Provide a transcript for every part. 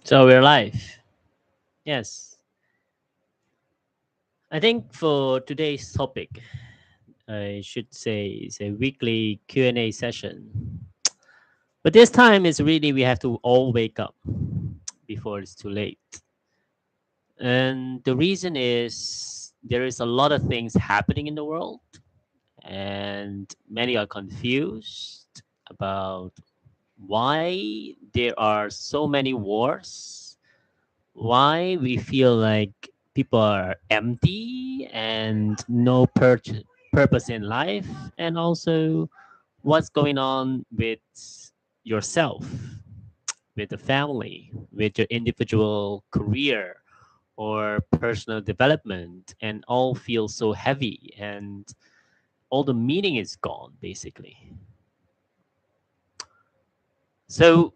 So we're live. Yes. I think for today's topic, I should say is a weekly Q&A session. But this time is really we have to all wake up before it's too late. And the reason is there is a lot of things happening in the world and many are confused about why there are so many wars, why we feel like people are empty and no purpose in life, and also what's going on with yourself, with the family, with your individual career or personal development, and all feel so heavy and all the meaning is gone basically. So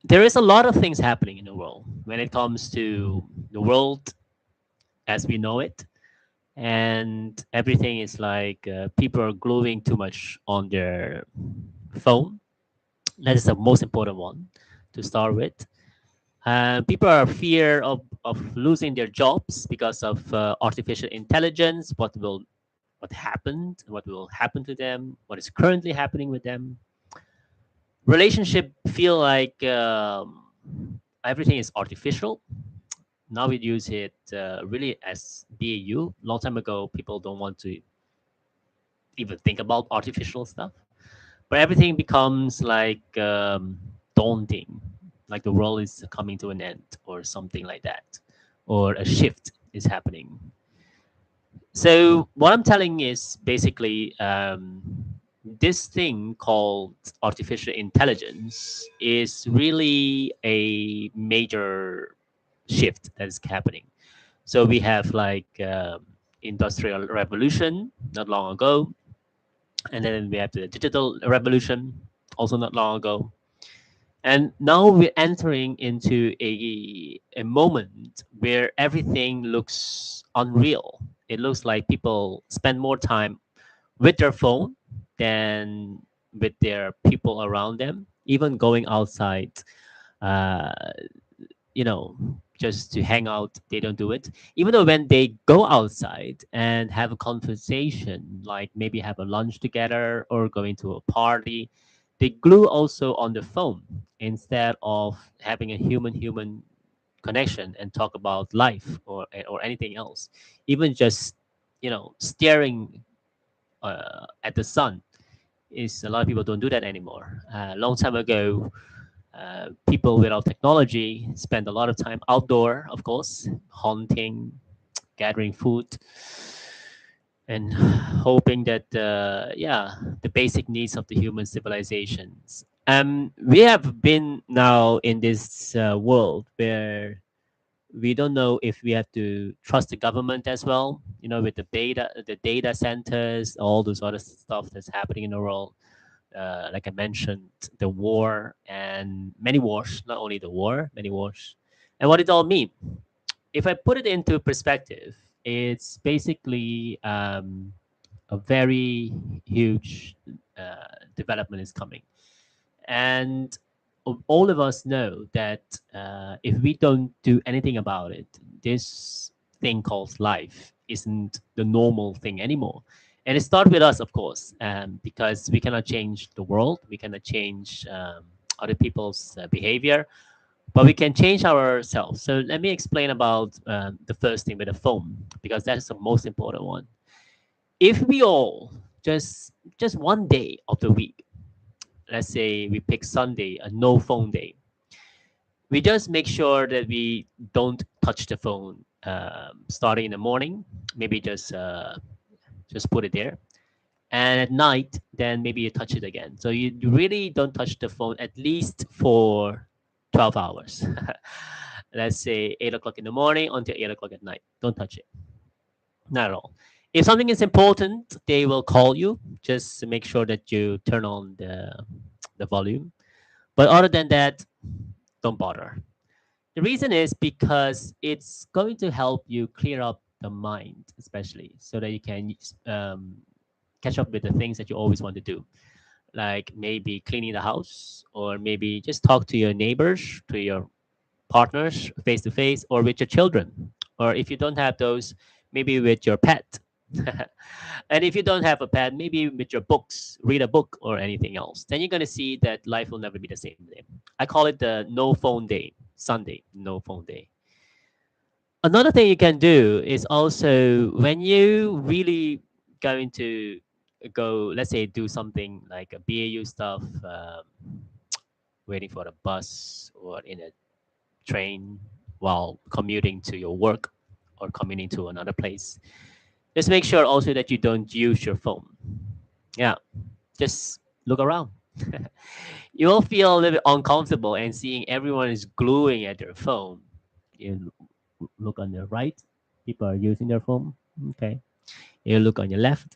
there is a lot of things happening in the world when it comes to the world as we know it, and everything is like people are gluing too much on their phone. That is the most important one to start with. People are fear of losing their jobs because of artificial intelligence. What happened? What will happen to them? What is currently happening with them? Relationship feel like everything is artificial. Now we use it really as BAU. Long time ago, people don't want to even think about artificial stuff. But everything becomes like daunting, like the world is coming to an end or something like that, or a shift is happening. So what I'm telling is basically this thing called artificial intelligence is really a major shift that is happening. So we have like industrial revolution not long ago, and then we have the digital revolution also not long ago, and now we're entering into a moment where everything looks unreal. It looks like people spend more time with their phone than with their people around them, even going outside, uh, you know, just to hang out, they don't do it. Even though when they go outside and have a conversation, like maybe have a lunch together or going to a party, they glue also on the phone instead of having a human connection and talk about life or anything else. Even just staring at the sun is a lot of people don't do that anymore. Long time ago, people without technology spend a lot of time outdoor, of course, hunting, gathering food, and hoping that the basic needs of the human civilizations. We have been now in this world where we don't know if we have to trust the government as well. With the data centers, all those other stuff that's happening in the world. Like I mentioned, the war and many wars, not only the war, many wars. And what it all mean? If I put it into perspective, it's basically a very huge development is coming. And all of us know that if we don't do anything about it, this thing called life isn't the normal thing anymore. And it starts with us, of course, because we cannot change the world, we cannot change other people's behavior, but we can change ourselves. So let me explain about the first thing with the phone, because that's the most important one. If we all just one day of the week, let's say we pick Sunday, a no phone day, we just make sure that we don't touch the phone starting in the morning. Maybe just put it there, and at night, then maybe you touch it again. So you really don't touch the phone at least for 12 hours. Let's say 8 o'clock in the morning until 8 o'clock at night. Don't touch it. Not at all. If something is important, they will call you. Just make sure that you turn on the volume. But other than that, don't bother. The reason is because it's going to help you clear up the mind, especially so that you can um, catch up with the things that you always want to do, like maybe cleaning the house or maybe just talk to your neighbors, to your partners face to face, or with your children, or if you don't have those, maybe with your pet. And if you don't have a pet, maybe with your books, read a book or anything else. Then you're going to see that life will never be the same day. I call it the no phone day, Sunday, no phone day. Another thing you can do is also when you really going to go, let's say, do something like a BAU stuff, waiting for the bus or in a train while commuting to your work or commuting to another place. Just make sure also that you don't use your phone. Yeah, just look around. You will feel a little bit uncomfortable and seeing everyone is gluing at their phone. You look on the right, people are using their phone. Okay. You look on your left,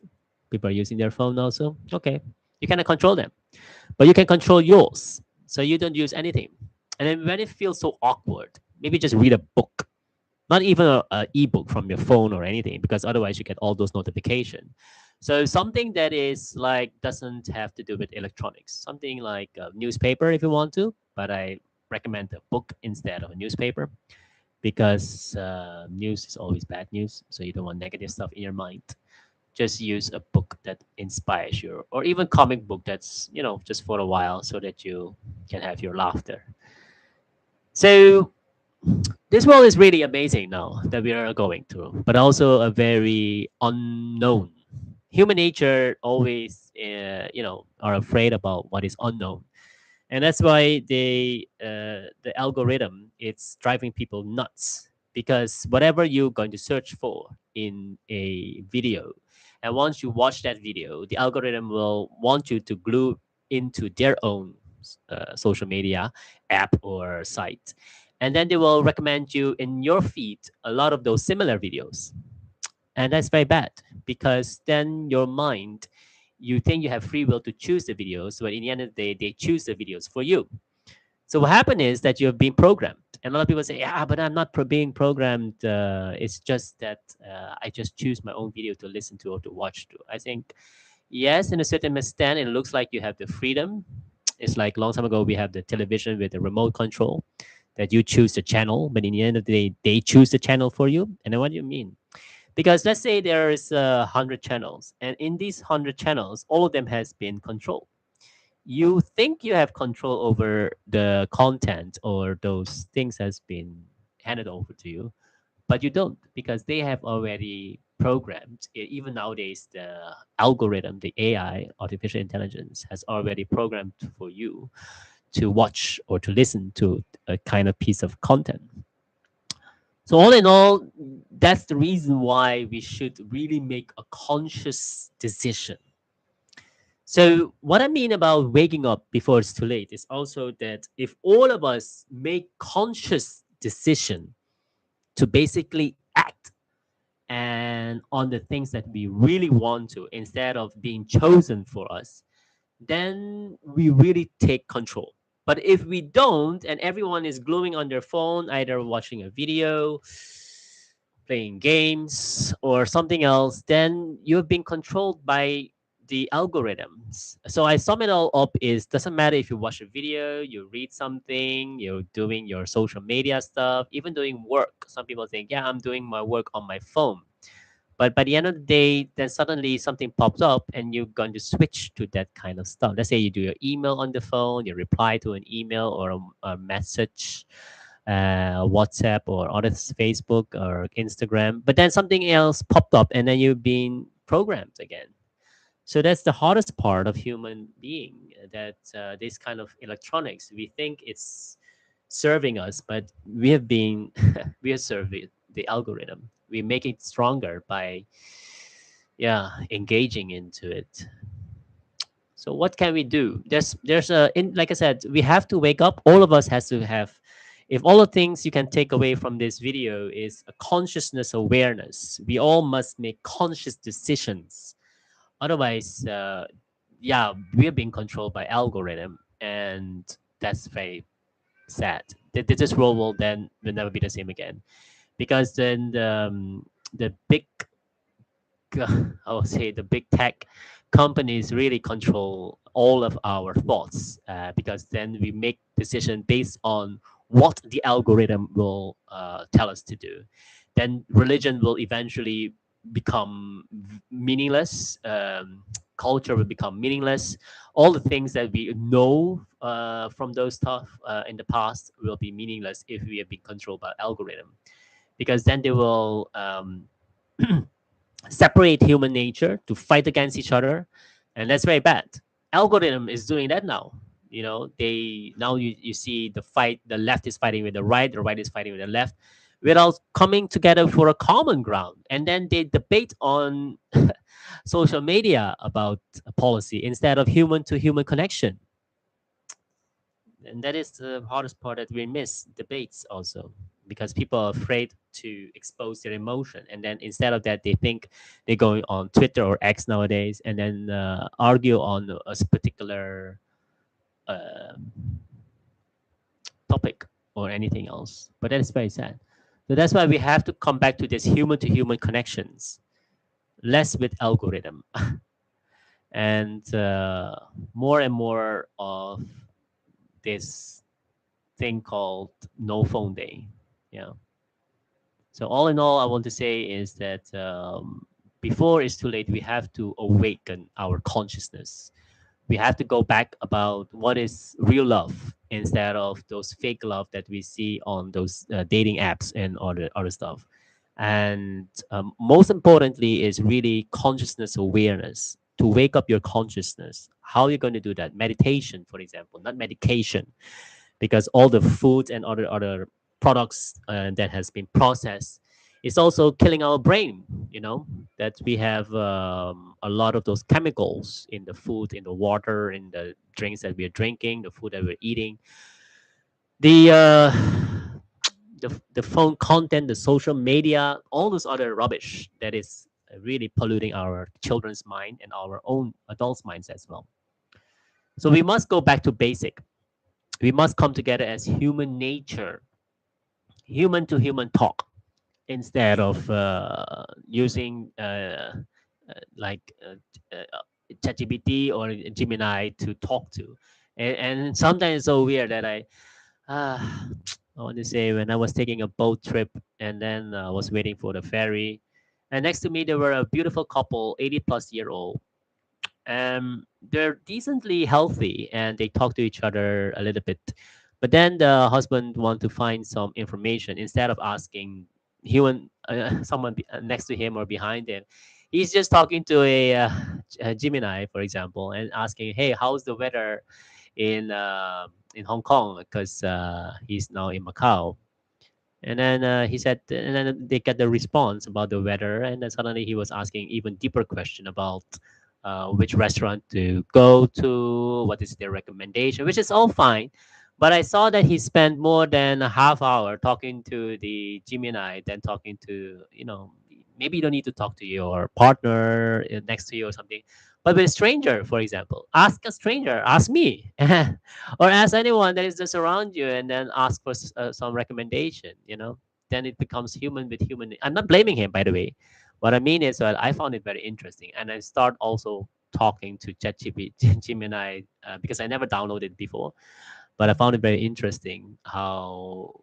people are using their phone also. Okay. You cannot control them, but you can control yours. So you don't use anything. And then when it feels so awkward, maybe just read a book, not even a ebook from your phone or anything, because otherwise you get all those notifications. So something that is like doesn't have to do with electronics, something like a newspaper if you want to, but I recommend a book instead of a newspaper because news is always bad news, so you don't want negative stuff in your mind. Just use a book that inspires you, or even comic book that's just for a while, so that you can have your laughter. So this world is really amazing now that we are going through, but also a very unknown. Human nature always, are afraid about what is unknown, and that's why the algorithm it's driving people nuts because whatever you're going to search for in a video, and once you watch that video, the algorithm will want you to glue into their own social media app or site, and then they will recommend you in your feed a lot of those similar videos, and that's very bad because then your mind, you think you have free will to choose the videos, but in the end of the day, they choose the videos for you. So what happened is that you've been programmed. And a lot of people say, yeah, but I'm not being programmed. It's just that I just choose my own video to listen to or to watch to. I think, yes, in a certain extent, it looks like you have the freedom. It's like long time ago, we have the television with the remote control that you choose the channel, but in the end of the day, they choose the channel for you. And then what do you mean? Because let's say there is 100 channels, and in these 100 channels, all of them has been controlled. You think you have control over the content or those things has been handed over to you, but you don't because they have already programmed. Even nowadays, the algorithm, the AI, artificial intelligence, has already programmed for you to watch or to listen to a kind of piece of content. So all in all, that's the reason why we should really make a conscious decision. So what I mean about waking up before it's too late is also that if all of us make conscious decision to basically act and on the things that we really want to instead of being chosen for us, then we really take control. But if we don't, and everyone is gluing on their phone, either watching a video, playing games, or something else, then you've been controlled by the algorithms. So I sum it all up is doesn't matter if you watch a video, you read something, you're doing your social media stuff, even doing work. Some people think, yeah, I'm doing my work on my phone. But by the end of the day, then suddenly something pops up and you're going to switch to that kind of stuff. Let's say you do your email on the phone, you reply to an email or a message, WhatsApp or other Facebook or Instagram, but then something else popped up and then you've been programmed again. So that's the hardest part of human being, that this kind of electronics, we think it's serving us, but we have been, we are serving the algorithm. We make it stronger by, yeah, engaging into it. So what can we do? Like I said, we have to wake up. All of us has to have, if all the things you can take away from this video is a consciousness awareness, we all must make conscious decisions. Otherwise, yeah, we're being controlled by algorithm, and that's very sad. This world will never be the same again, because then the big, I would say the big tech companies really control all of our thoughts, because then we make decision based on what the algorithm will tell us to do. Then religion will eventually become meaningless. Culture will become meaningless. All the things that we know from those stuff in the past will be meaningless if we have been controlled by algorithm, because then they will separate human nature to fight against each other, and that's very bad. Algorithm is doing that now. You know, they now you see the fight. The left is fighting with the right is fighting with the left, without coming together for a common ground. And then they debate on social media about a policy instead of human to human connection. And that is the hardest part, that we miss debates also, because people are afraid to expose their emotion, and then instead of that they think they're going on Twitter or X nowadays, and then argue on a particular um topic or anything else. But that is very sad. So that's why we have to come back to this human to human connections, less with algorithm, and more and more of this thing called no phone day. Yeah. So all in all, I want to say is that before it's too late, we have to awaken our consciousness. We have to go back about what is real love instead of those fake love that we see on those dating apps and other stuff. And most importantly is really consciousness awareness, to wake up your consciousness. How are you going to do that? Meditation, for example, not medication, because all the food and other products that has been processed is also killing our brain. You know that we have a lot of those chemicals in the food, in the water, in the drinks that we are drinking, the food that we're eating, the the phone content, the social media, all this other rubbish that is really polluting our children's mind and our own adults' minds as well. So we must go back to basic. We must come together as human nature, human to human talk, instead of using like ChatGPT or Gemini to talk to. And sometimes it's so weird that uh, I want to say, when I was taking a boat trip and then was waiting for the ferry, and next to me there were a beautiful couple, 80 plus year old. They're decently healthy and they talk to each other a little bit. But then the husband want to find some information instead of asking human someone next to him or behind him. He's just talking to a Gemini, for example, and asking, "Hey, how's the weather in Hong Kong?" Because he's now in Macau. And then he said, and then they get the response about the weather, and then suddenly he was asking even deeper question about which restaurant to go to, what is their recommendation, which is all fine. But I saw that he spent more than a half hour talking to the Gemini than talking to, maybe you don't need to talk to your partner next to you or something. But with a stranger, for example, ask a stranger, ask me, or ask anyone that is just around you, and then ask for some recommendation. Then it becomes human with human. I'm not blaming him, by the way. What I mean is, well, I found it very interesting, and I start also talking to ChatGPT, Gemini, because I never downloaded before, but I found it very interesting how,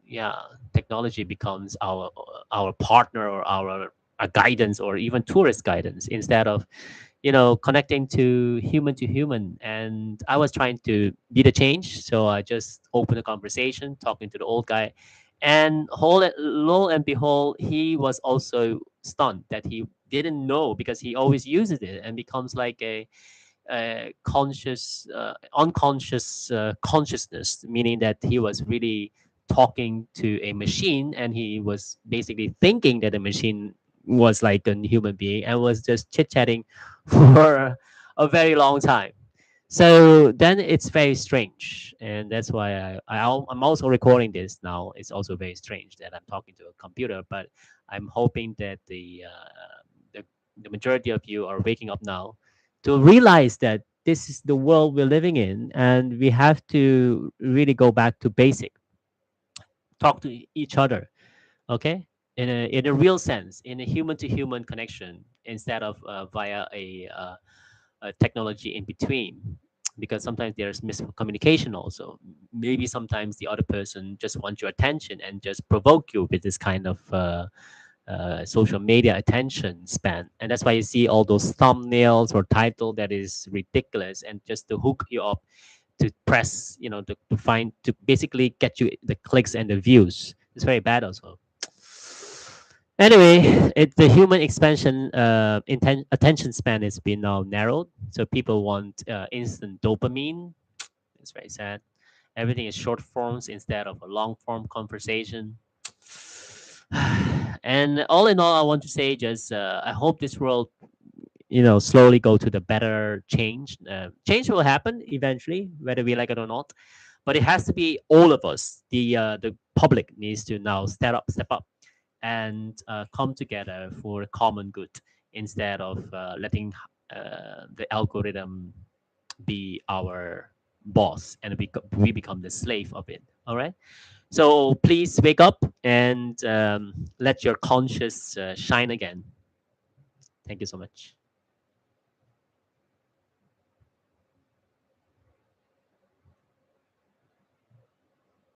yeah, technology becomes our partner, or our guidance, or even tourist guidance, instead of connecting to human. And I was trying to be the change, so I just opened a conversation talking to the old guy, and lo and behold, he was also stunned that he didn't know, because he always uses it, and becomes like a conscious unconscious consciousness, meaning that he was really talking to a machine, and he was basically thinking that the machine was like a human being, and was just chit-chatting for a very long time. So then it's very strange, and that's why I'm also recording this now. It's also very strange that I'm talking to a computer, but I'm hoping that the, the majority of you are waking up now to realize that this is the world we're living in, and we have to really go back to basic, talk to each other, okay, in a real sense, in a human to human connection, instead of via a technology in between. because sometimes there's miscommunication also. Maybe sometimes the other person just wants your attention and just provoke you with this kind of social media attention span, and that's why you see all those thumbnails or title that is ridiculous and just to hook you up to press, to find, to basically get you the clicks and the views. It's very bad also. Anyway, the human expansion attention span has been now narrowed, so people want instant dopamine. It's very sad. Everything is short forms instead of a long form conversation. And all in all, I want to say just I hope this world, slowly go to the better change. Change will happen eventually, whether we like it or not. But it has to be all of us. The public needs to now step up, and come together for a common good instead of letting the algorithm be our boss and we become the slave of it. All right. So please wake up and let your conscience shine again. Thank you so much.